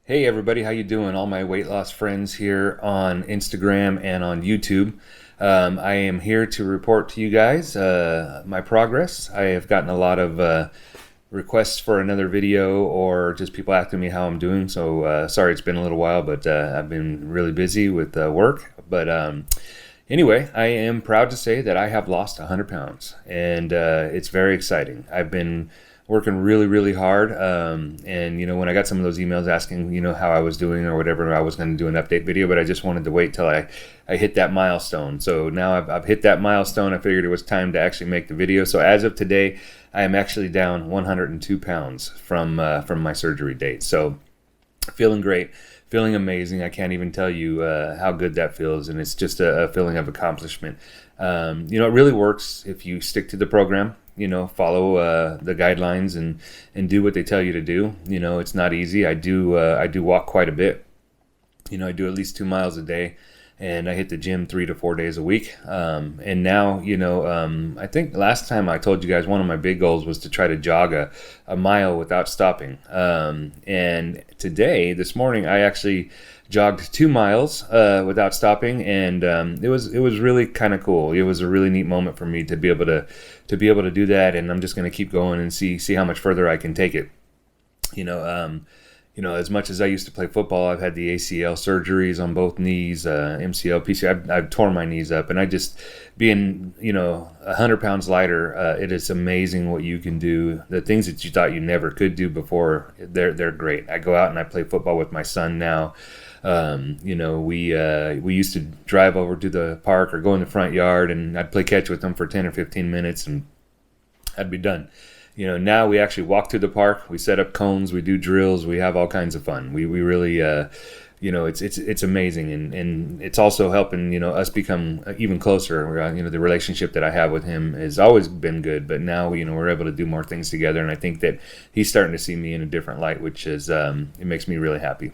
Hey everybody, how you doing? All my weight loss friends here on Instagram and on YouTube. I am here to report to you guys my progress. I have gotten a lot of requests for another video or just people asking me how I'm doing. So sorry it's been a little while, but I've been really busy with work. But anyway, I am proud to say that I have lost 100 pounds, and it's very exciting. I've been working really, really hard. And when I got some of those emails asking, how I was doing or whatever, I was going to do an update video, but I just wanted to wait till I hit that milestone. So now I've hit that milestone. I figured it was time to actually make the video. So as of today, I am actually down 102 pounds from my surgery date. So feeling great, feeling amazing. I can't even tell you how good that feels, and it's just a feeling of accomplishment. It really works if you stick to the program. Follow the guidelines and do what they tell you to do. It's not easy. I do walk quite a bit. I do at least 2 miles a day, and I hit the gym 3 to 4 days a week. And now, I think last time I told you guys one of my big goals was to try to jog a mile without stopping. And this morning, I actually jogged 2 miles without stopping, and it was really kind of cool. It was a really neat moment for me to be able to do that, and I'm just going to keep going and see how much further I can take it. As much as I used to play football, I've had the ACL surgeries on both knees, MCL, PCL. I've torn my knees up, and I just being 100 pounds lighter. It is amazing what you can do. The things that you thought you never could do before, they're great. I go out and I play football with my son now. We used to drive over to the park or go in the front yard, and I'd play catch with him for 10 or 15 minutes, and I'd be done. Now we actually walk through the park, we set up cones, we do drills, we have all kinds of fun. We really, it's amazing, and it's also helping, us become even closer. The relationship that I have with him has always been good, but now, we're able to do more things together, and I think that he's starting to see me in a different light, which is, it makes me really happy.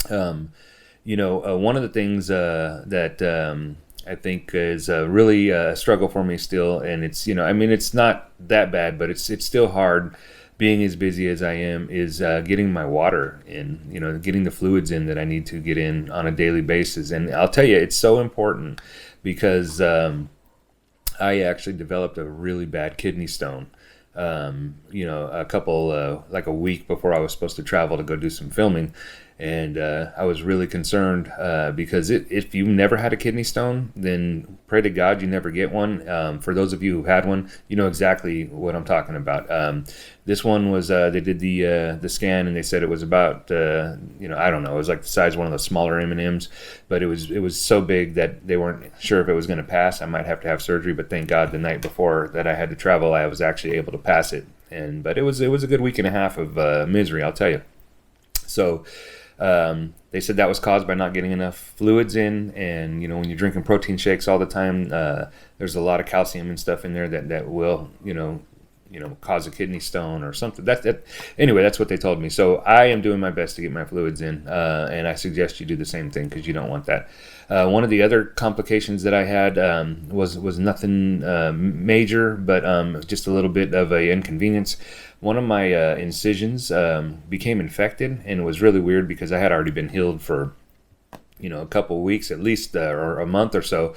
One of the things that I think is really a struggle for me still, and it's not that bad, but it's still hard being as busy as I am, is getting my water in, getting the fluids in that I need to get in on a daily basis. And I'll tell you, it's so important because I actually developed a really bad kidney stone. Like a week before I was supposed to travel to go do some filming. And I was really concerned because if you've never had a kidney stone, then pray to God you never get one. For those of you who had one, you know exactly what I'm talking about. This one was, they did the scan, and they said it was about, I don't know, it was like the size of one of the smaller M&Ms, but it was so big that they weren't sure if it was going to pass. I might have to have surgery, but thank God the night before that I had to travel, I was actually able to pass it. But it was a good week and a half of misery, I'll tell you. So they said that was caused by not getting enough fluids in, and when you're drinking protein shakes all the time, there's a lot of calcium and stuff in there that will cause a kidney stone or something. Anyway, that's what they told me. So I am doing my best to get my fluids in, and I suggest you do the same thing because you don't want that. One of the other complications that I had was nothing major, but just a little bit of a inconvenience. One of my incisions became infected, and it was really weird because I had already been healed for a couple of weeks at least, or a month or so,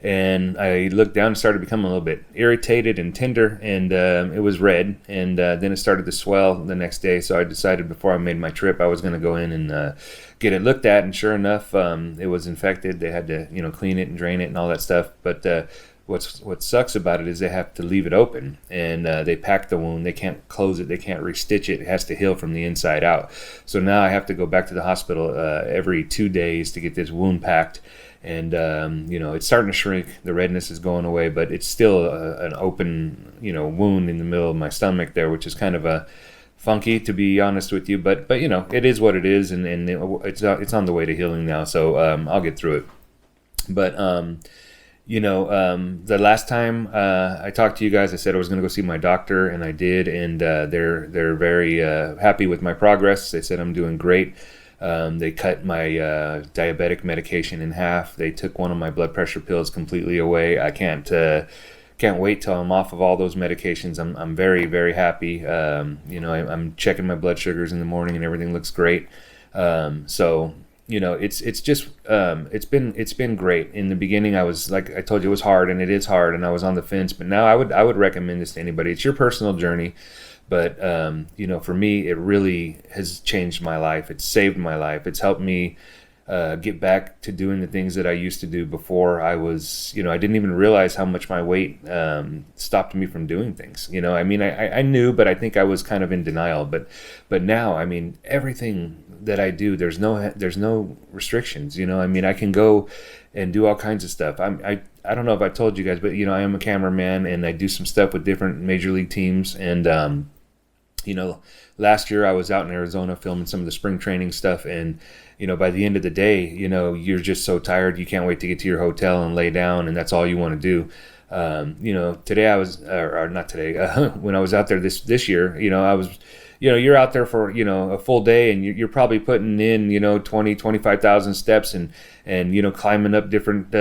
and I looked down and started becoming a little bit irritated and tender, and it was red, and then it started to swell the next day. So I decided before I made my trip I was going to go in and get it looked at, and sure enough, it was infected. They had to clean it and drain it and all that stuff, but what sucks about it is they have to leave it open, and they pack the wound. They can't close it. They can't restitch it. It has to heal from the inside out. So now I have to go back to the hospital every 2 days to get this wound packed. And it's starting to shrink. The redness is going away, but it's still an open wound in the middle of my stomach there, which is kind of funky, to be honest with you. But it is what it is, and it's on the way to healing now. So I'll get through it. But the last time I talked to you guys, I said I was going to go see my doctor, and I did, and they're very happy with my progress. They said I'm doing great. They cut my diabetic medication in half. They took one of my blood pressure pills completely away. I can't wait till I'm off of all those medications. I'm very, very happy. I'm checking my blood sugars in the morning, and everything looks great. So it's just it's been great. In the beginning, I was, like I told you, it was hard, and it is hard, and I was on the fence. But now I would recommend this to anybody. It's your personal journey, but for me, it really has changed my life. It's saved my life. It's helped me get back to doing the things that I used to do before. I didn't even realize how much my weight stopped me from doing things. I knew, but I think I was kind of in denial. But now, everything that I do, there's no restrictions. I can go and do all kinds of stuff. I don't know if I told you guys, but I am a cameraman, and I do some stuff with different major league teams. And last year I was out in Arizona filming some of the spring training stuff, and by the end of the day, you're just so tired, you can't wait to get to your hotel and lay down, and that's all you want to do. Today I was, or not today, when I was out there this year, I was, you're out there for, a full day, and you're probably putting in, 25,000 steps, and climbing up different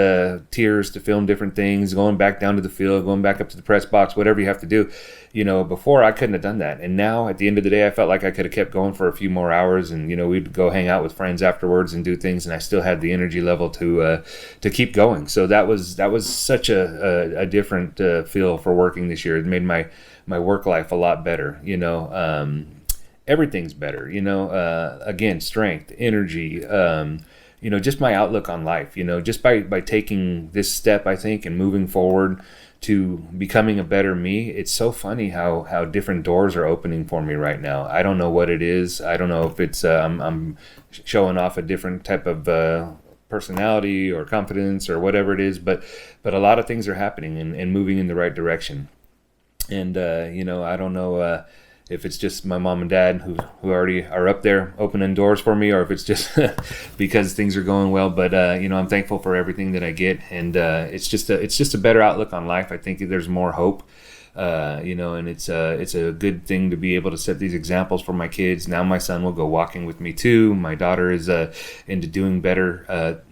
tiers to film different things, going back down to the field, going back up to the press box, whatever you have to do. Before I couldn't have done that. And now at the end of the day, I felt like I could have kept going for a few more hours, and, we'd go hang out with friends afterwards and do things. And I still had the energy level to keep going. So that was such a different feel for working this year. It made my work life a lot better. Everything's better, again, strength, energy, just my outlook on life, just by taking this step, I think, and moving forward to becoming a better me. It's so funny how different doors are opening for me right now. I don't know what it is. I don't know if it's I'm showing off a different type of personality or confidence or whatever it is, but a lot of things are happening and moving in the right direction. And I don't know if it's just my mom and dad who already are up there opening doors for me, or if it's just because things are going well. But I'm thankful for everything that I get, and it's just a better outlook on life. I think there's more hope, and it's a good thing to be able to set these examples for my kids. Now my son will go walking with me too. My daughter is into doing better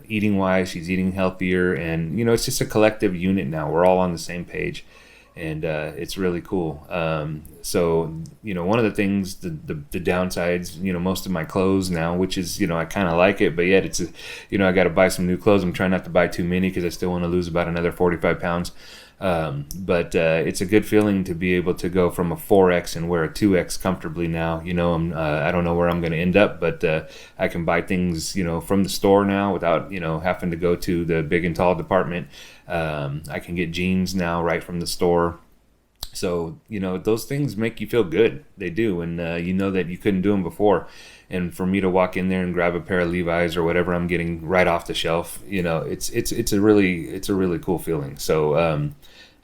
eating wise. She's eating healthier, and it's just a collective unit now. We're all on the same page. And it's really cool. So one of the things, the downsides, most of my clothes now, which is, I kind of like it, but yet it's, I got to buy some new clothes. I'm trying not to buy too many because I still want to lose about another 45 pounds. But it's a good feeling to be able to go from a 4X and wear a 2X comfortably now. I don't know where I'm going to end up, but I can buy things, from the store now without, having to go to the big and tall department. I can get jeans now right from the store. So, those things make you feel good. They do. And that you couldn't do them before. And for me to walk in there and grab a pair of Levi's or whatever I'm getting right off the shelf, it's a really cool feeling. So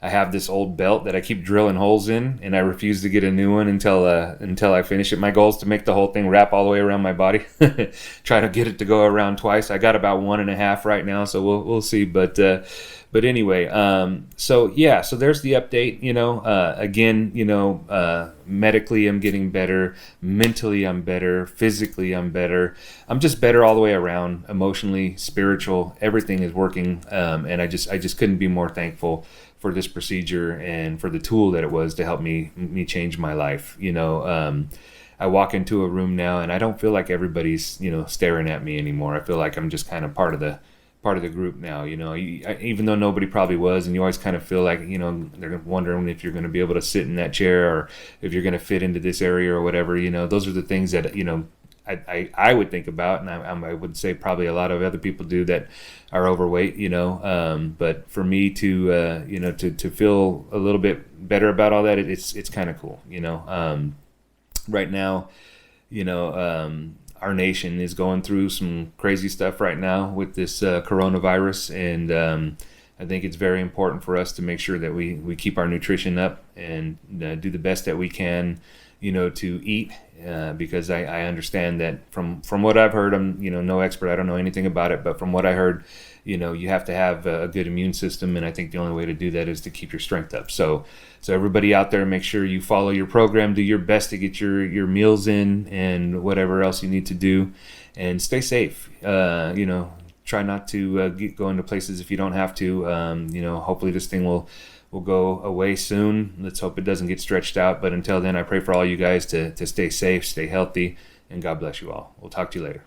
I have this old belt that I keep drilling holes in, and I refuse to get a new one until I finish it. My goal is to make the whole thing wrap all the way around my body. Try to get it to go around twice. I got about 1.5 right now, so we'll see. But anyway, so there's the update. Again, medically I'm getting better, mentally I'm better, physically I'm better. I'm just better all the way around, emotionally, spiritual. Everything is working, and I just couldn't be more thankful for this procedure and for the tool that it was to help me change my life. I walk into a room now and I don't feel like everybody's staring at me anymore. I feel like I'm just kind of part of the group now. Even though nobody probably was, and you always kind of feel like they're wondering if you're going to be able to sit in that chair or if you're going to fit into this area or whatever. Those are the things that I would think about, and I would say probably a lot of other people do that are overweight, but for me to feel a little bit better about all that, it's kind of cool, right now, our nation is going through some crazy stuff right now with this coronavirus, and I think it's very important for us to make sure that we keep our nutrition up and do the best that we can, to eat, because I understand that from what I've heard, I'm no expert, I don't know anything about it, but from what I heard, you have to have a good immune system, and I think the only way to do that is to keep your strength up. So everybody out there, make sure you follow your program, do your best to get your meals in and whatever else you need to do, and stay safe. Try not to go into places if you don't have to. Hopefully this thing will go away soon. Let's hope it doesn't get stretched out. But until then, I pray for all you guys to stay safe, stay healthy, and God bless you all. We'll talk to you later.